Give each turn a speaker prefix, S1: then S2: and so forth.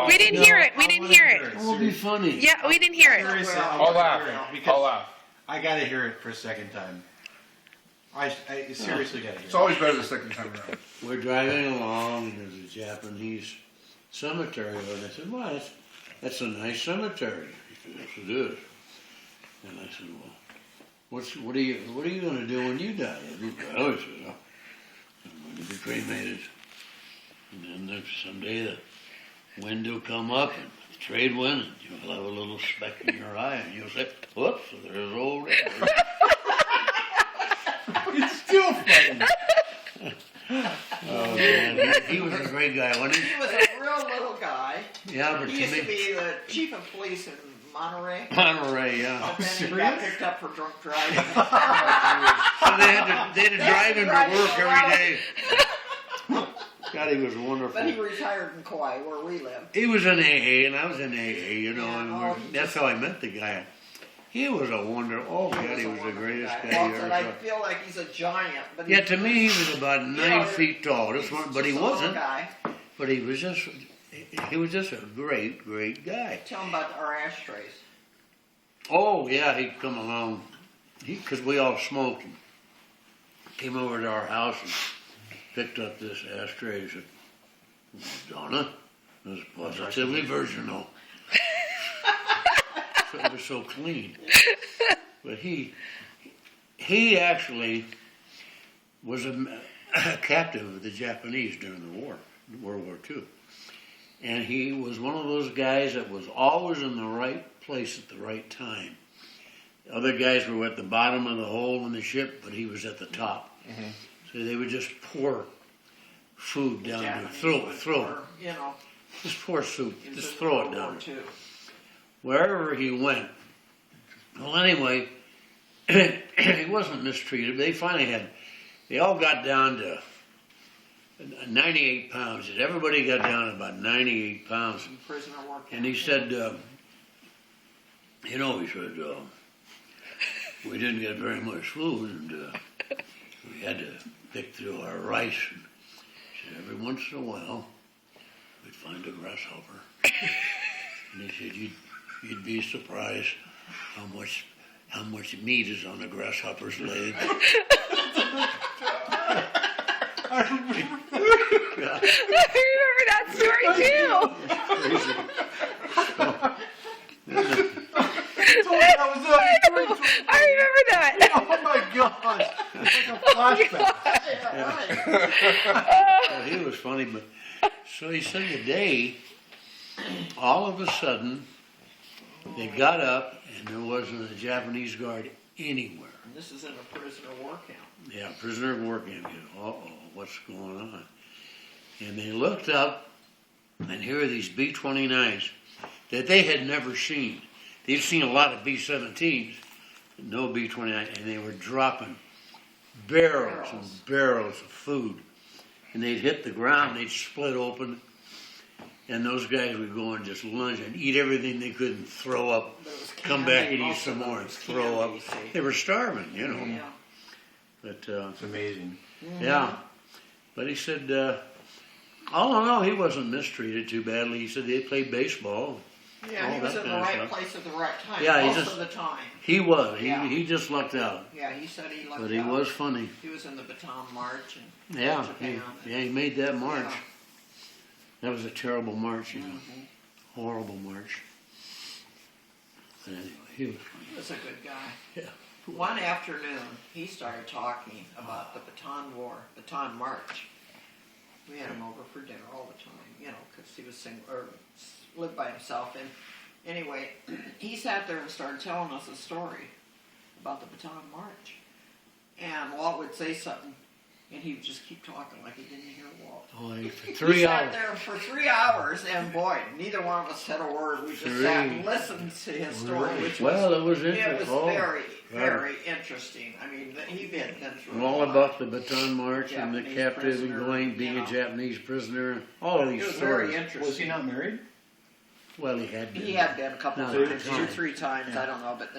S1: We didn't hear it. We didn't hear it.
S2: It will be funny.
S1: Yeah, we didn't hear it.
S3: Seriously,
S4: I'll laugh. I'll laugh.
S3: I gotta hear it for a second time. I seriously gotta hear
S4: It's
S3: it.
S4: always better the second time around.
S2: We're driving along, and there's a Japanese cemetery, and I said, well, that's a nice cemetery. He said, yes, it is. And I said, well, what are you going to do when you die? He said, I'm going to be cremated. And then someday the wind will come up, and the trade wind, and you'll have a little speck in your eye, and you'll say, whoops, there's old Edward.
S4: It's still funny.
S2: Oh, man, he was a great guy, wasn't he?
S5: He was a real little guy.
S2: Yeah, but
S5: He
S2: to
S5: used to
S2: me,
S5: be the chief of police in Monterey.
S2: Monterey, yeah.
S5: But then he got picked up for drunk driving.
S2: So they had to drive him to work every day. God, he was wonderful.
S5: But he retired in Kauai, where we live.
S2: He was in AA, and I was in AA, you know,
S5: Yeah,
S2: and
S5: oh,
S2: that's how I met the guy. He was a wonder. Oh, God, he was the
S5: wonderful
S2: greatest guy
S5: Well,
S2: you ever
S5: I
S2: saw.
S5: feel like he's a giant. But
S2: Yeah, to me, he was about 9 feet tall. This one, but he
S5: just a little
S2: wasn't.
S5: Guy.
S2: But he was just a great, great guy.
S5: Tell him about our ashtrays.
S2: Oh, yeah, he'd come along, because we all smoked. And came over to our house and picked up this ashtray. He said, Donna, this is positively virginal. It was so clean. But he actually was a captive of the Japanese during the war, World War II. And he was one of those guys that was always in the right place at the right time. Other guys were at the bottom of the hole in the ship, but he was at the top. Mm-hmm. So they would just pour food down there, throw it.
S5: You know,
S2: Just pour soup, just throw it down.
S5: Too.
S2: Wherever he went. Well, anyway, he wasn't mistreated. They all got down to 98 pounds. Everybody got down to about 98 pounds.
S5: Prisoner work.
S2: And he said, we didn't get very much food, and we had to pick through our rice. And he said, every once in a while, we'd find a grasshopper. And he said, you'd be surprised how much meat is on a grasshopper's leg.
S1: I remember that story too. I remember that.
S3: Oh my God! It's like a flashback.
S2: Well, he was funny, but so he said today, all of a sudden, they got up and there wasn't a Japanese guard anywhere.
S5: And this is in a prisoner war camp.
S2: Yeah, prisoner of war camp. What's going on? And they looked up, and here are these B-29s that they had never seen. They'd seen a lot of B-17s, but no B-29, and they were dropping barrels and barrels of food. And they'd hit the ground, they'd split open, and those guys would go and just lunge and eat everything they couldn't throw up, come back and eat some more and throw up. They were starving, you know.
S5: Yeah.
S2: But
S3: It's amazing.
S2: yeah, but he said, oh no, he wasn't mistreated too badly. He said they played baseball.
S5: Yeah, he was in the right place at the right time.
S2: Yeah,
S5: most of the time.
S2: He was.
S5: Yeah.
S2: He just lucked out.
S5: Yeah, he said he lucked out.
S2: But he was funny.
S5: He was in the Bataan March and
S2: Yeah,
S5: Japan.
S2: he made that march.
S5: Yeah.
S2: That was a terrible march, you know.
S5: Mm-hmm.
S2: Horrible march. But anyway, he was funny.
S5: He was a good guy.
S2: Yeah.
S5: One afternoon, he started talking about the Bataan War, Bataan March. We had him over for dinner all the time, you know, because he was single or lived by himself. And anyway, he sat there and started telling us a story about the Bataan March. And Walt would say something, and he would just keep talking like he didn't hear Walt.
S2: Oh, for
S5: We
S2: 3
S5: sat
S2: hours.
S5: there for 3 hours, and boy, neither one of us said a word. We just sat and listened to his story, which
S2: Well,
S5: was,
S2: it was
S5: it
S2: interesting.
S5: was very, very interesting. I mean, he'd been through
S2: All
S5: a lot.
S2: about the Bataan March and the
S5: Japanese
S2: captive and
S5: prisoner,
S2: being
S5: you
S2: a
S5: know.
S2: Japanese prisoner. All of
S5: It
S2: these
S5: was very
S2: stories.
S5: interesting.
S3: Was he not married?
S2: Well, he had been.
S5: He had been a couple
S2: Not
S5: of
S2: at
S5: times,
S2: the time.
S5: 2-3 times, I don't know, but